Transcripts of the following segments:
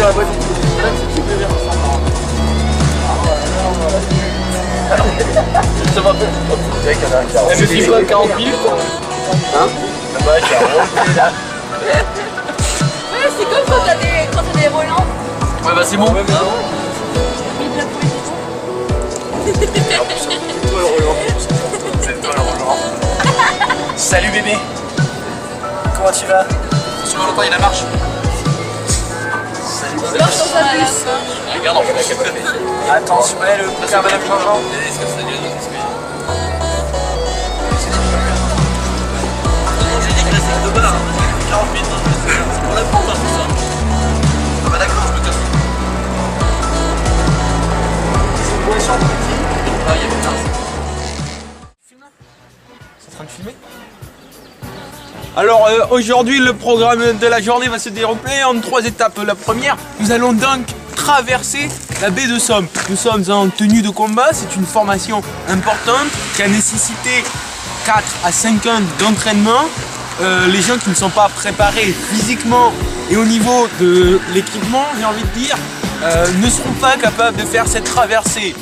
dans la boîte. Ça va pas. Je suis pas 40 minutes. Hein? Bah, Ouais, c'est comme quand t'as des relents. ouais, bah c'est bon. Ouais, c'est toi le Roland. C'est toi le Roland. Salut bébé. Comment tu vas? Sur longtemps il y a la marche. Salut. Marche dans sa puce. Regarde, on fait la capote. Attention, le bouquin madame Jean-Jean. J'ai dit que c'est de barre. 40 minutes. On la prend tout ça. Ah bah d'accord, je me casse. C'est une boisson petit. Ah, il y avait plein. Filme là. C'est en train de filmer. Alors aujourd'hui le programme de la journée va se dérouler en 3 étapes. La première, nous allons donc traverser la baie de Somme. Nous sommes en tenue de combat, c'est une formation importante qui a nécessité 4 à 5 ans d'entraînement. Les gens qui ne sont pas préparés physiquement et au niveau de l'équipement, j'ai envie de dire, ne seront pas capables de faire cette traversée.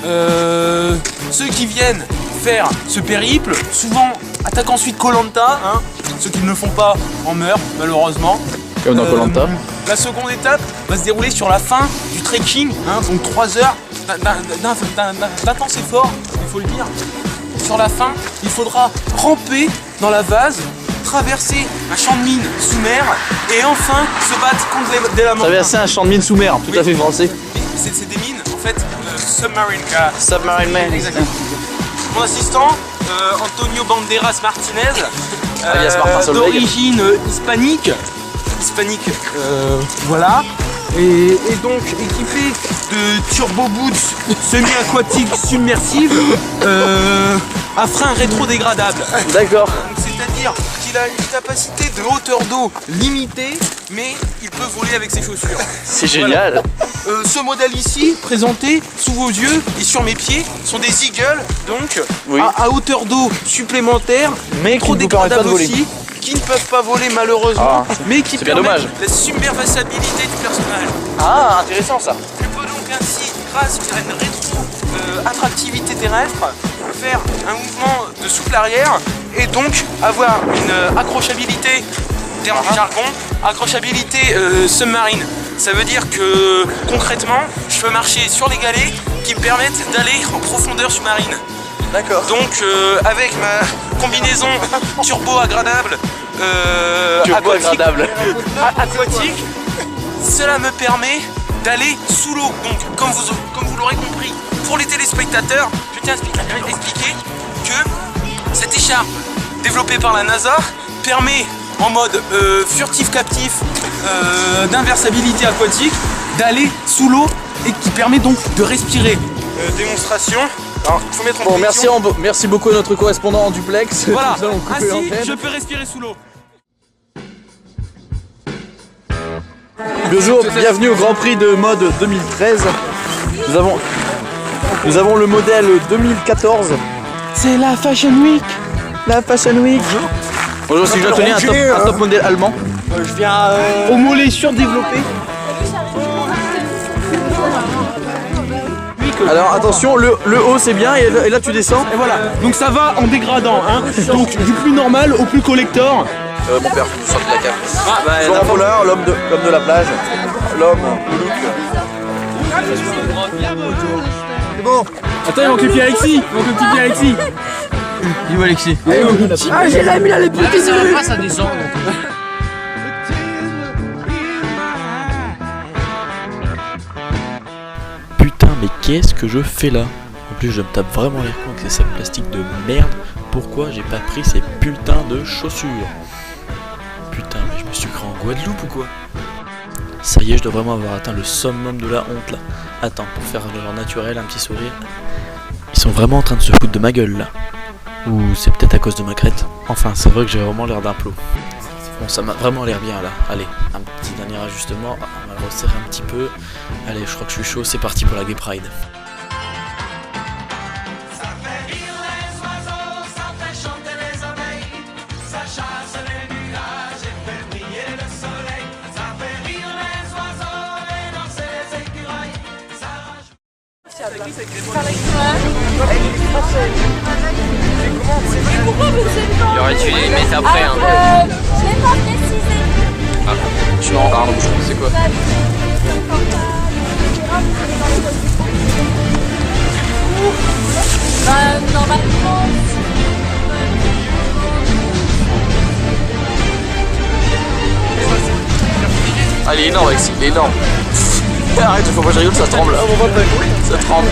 Ceux qui viennent faire ce périple, souvent attaquent ensuite Koh-Lanta, hein. Ceux qui ne le font pas en meurent malheureusement. Comme dans Koh-Lanta. La seconde étape va se dérouler sur la fin du trekking, hein, donc 3 heures d'intense effort, il faut le dire. Sur la fin, il faudra ramper dans la vase, traverser un champ de mines sous mer et enfin se battre contre des lamantin. Traverser un champ de mine sous mer, tout à fait français. C'est des mines, en fait, submarine gas. Submarine Man. Exactement. Mon assistant, Antonio Banderas Martinez, d'origine hispanique, voilà, et donc équipé de turbo boots semi-aquatiques submersibles à frein rétro-dégradable. D'accord. C'est-à-dire qu'il a une capacité de hauteur d'eau limitée, mais il peut voler avec ses chaussures. C'est génial. Voilà. Ce modèle ici, présenté sous vos yeux et sur mes pieds, sont des Eagles, donc oui. à hauteur d'eau supplémentaire, mais trop dégradables aussi, qui ne peuvent pas voler malheureusement, mais qui permettent la submersibilité du personnage. Ah, intéressant ça. Tu peux donc ainsi, grâce à une rétro-attractivité terrestre, faire un mouvement de souffle arrière et donc avoir une accrochabilité, terme du jargon, accrochabilité submarine. Ça veut dire que concrètement, je peux marcher sur les galets qui me permettent d'aller en profondeur sous-marine. D'accord. Donc avec ma combinaison turbo-agradable, aquatique, cela me permet d'aller sous l'eau. Donc comme vous l'aurez compris, pour les téléspectateurs, je tiens à expliquer que cette écharpe développée par la NASA permet en mode furtif-captif d'inversabilité aquatique d'aller sous l'eau et qui permet donc de respirer. Démonstration. Alors, il faut mettre en bon, merci beaucoup à notre correspondant en duplex. Voilà, ainsi je peux respirer sous l'eau. Bonjour, bienvenue au Grand Prix de mode 2013. Nous avons le modèle 2014. C'est la Fashion Week. La Fashion Week. Bonjour, si je dois tenir un top modèle allemand. Je viens au mollet surdéveloppé. Alors attention, le haut c'est bien et là tu descends. Et voilà, donc ça va en dégradant, hein. Donc du plus normal au plus collector. Mon père, je sors de la cave. Florent Pollard, l'homme de la plage. L'homme au look. C'est bon. Attends, il manque le petit Alexis. Il où Alexis? Ah, j'ai l'ami là, les petits yeux. Ça descend. Putain, mais qu'est-ce que je fais là? En plus, je me tape vraiment les cons avec ces sacs plastiques de merde. Pourquoi j'ai pas pris ces putains de chaussures? Putain, mais je me suis cru en Guadeloupe ou quoi? Ça y est, je dois vraiment avoir atteint le summum de la honte là. Attends, pour faire leur naturel, un petit sourire. Ils sont vraiment en train de se foutre de ma gueule là. Ou c'est peut-être à cause de ma crête. Enfin, c'est vrai que j'ai vraiment l'air d'un plot. Bon, ça m'a vraiment l'air bien là. Allez, un petit dernier ajustement. On va resserrer un petit peu. Allez, je crois que je suis chaud. C'est parti pour la Gay Pride. Il aurait dû les mettre après. Hein. Je vais pas préciser. Tu m'en parles, c'est quoi? Normalement. Ah, il est énorme, Alexis, il est énorme. Arrête, faut pas que je rigole, ça tremble. Ça tremble.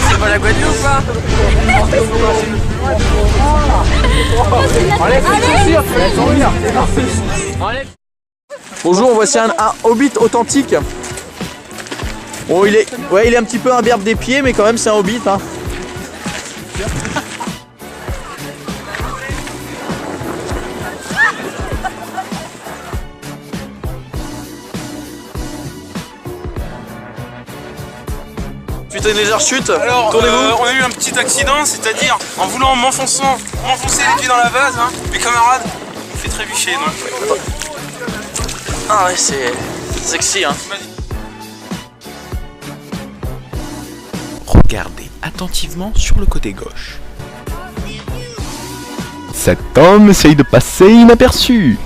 C'est pas la Guadeloupe, hein? Bonjour, voici un hobbit authentique. Bon, il est un petit peu imberbe des pieds, mais quand même c'est un hobbit. Hein. Suite à une légère chute, Alors, tournez-vous. on a eu un petit accident, c'est-à-dire en voulant m'enfoncer les pieds dans la vase, hein, mes camarades m'ont fait trébucher. Donc. Ah ouais, c'est sexy, hein. Regardez attentivement sur le côté gauche. Cet homme essaye de passer inaperçu.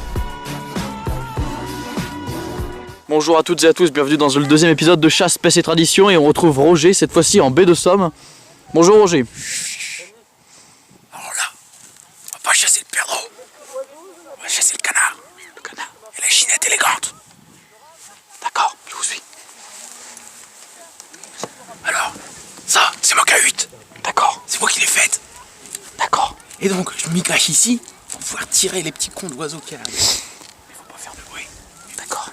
Bonjour à toutes et à tous, bienvenue dans le deuxième épisode de Chasse, Pêche et Tradition et on retrouve Roger, cette fois-ci en baie de Somme. Bonjour Roger. Alors là, on va pas chasser le perdreau, on va chasser le canard. Le canard et la chinette élégante. D'accord, je vous suis. Alors, ça, c'est ma K8. D'accord, c'est moi qui l'ai faite. D'accord. Et donc, je m'y cache ici pour pouvoir tirer les petits cons d'oiseaux qui arrivent. Mais faut pas faire de bruit. D'accord.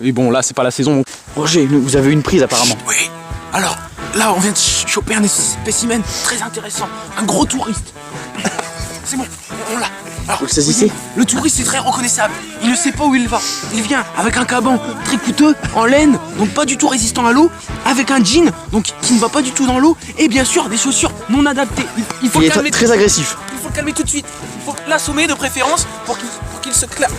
Et bon, là c'est pas la saison. Roger, vous avez une prise apparemment. Oui. Alors, là, on vient de choper un spécimen très intéressant. Un gros touriste. C'est bon, on l'a. Alors, Vous le saisissez ? le touriste est très reconnaissable. Il ne sait pas où il va. Il vient avec un caban très coûteux, en laine, donc pas du tout résistant à l'eau, avec un jean, donc qui ne va pas du tout dans l'eau, et bien sûr des chaussures non adaptées. Il faut Il le est calmer. très agressif. Il faut le calmer tout de suite. Il faut l'assommer de préférence pour qu'il se claque.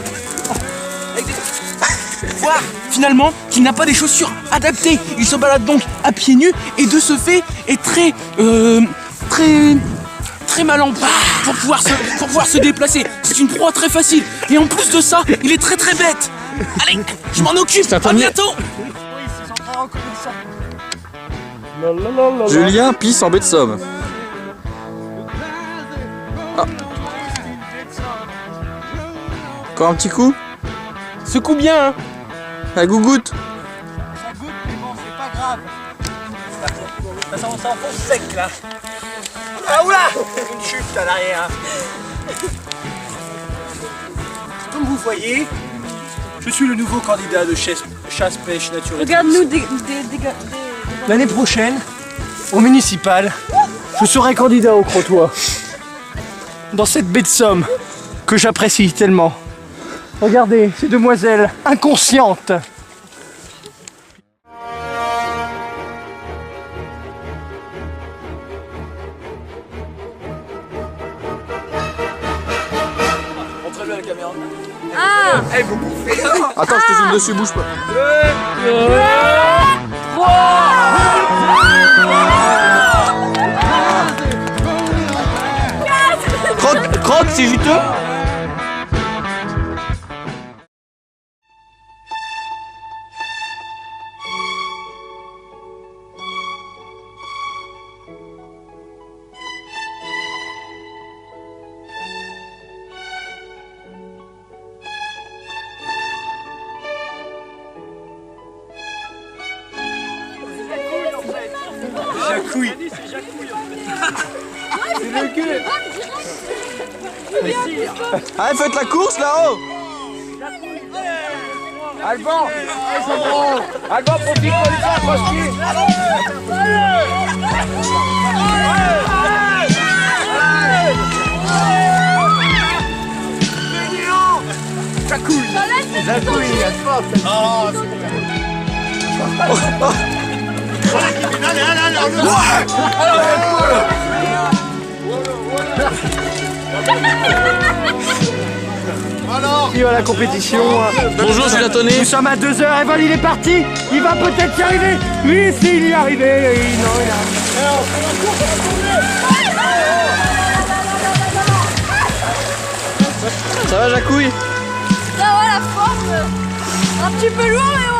Voir finalement qu'il n'a pas des chaussures adaptées. Il se balade donc à pieds nus et de ce fait est très mal en point pour pouvoir se déplacer. C'est une proie très facile. Et en plus de ça, il est très très bête. Allez, je m'en occupe. À bientôt. Julien pisse en baie de Somme. Ah. Encore un petit coup. Secoue bien. Hein. La gougoute. Ça goûte, mais bon, c'est pas grave. Ça s'enfonce sec là. Ah oula, une chute à l'arrière. Comme vous voyez, je suis le nouveau candidat de chasse, pêche naturelle. Regarde-nous L'année prochaine, au municipal, je serai candidat au Crotoy. Dans cette baie de Somme que j'apprécie tellement. Regardez, ces demoiselles inconscientes. Montrez-lui à la caméra. Ah. Attends, je te zoome dessus, bouge pas. Croque, c'est juteux. Jacouille. Allez, faites la course là-haut. Alban, Alban, profite pour les faire tranquille. Jacouille, bienvenue à la compétition. Bonjour Julien Tonnet. Nous sommes à 2h, Evan il est parti. Il va peut-être y arriver. Oui, si, il y est arrivé. Non, il a... Ça va Jacouille? Ça va la forme. Un petit peu lourd mais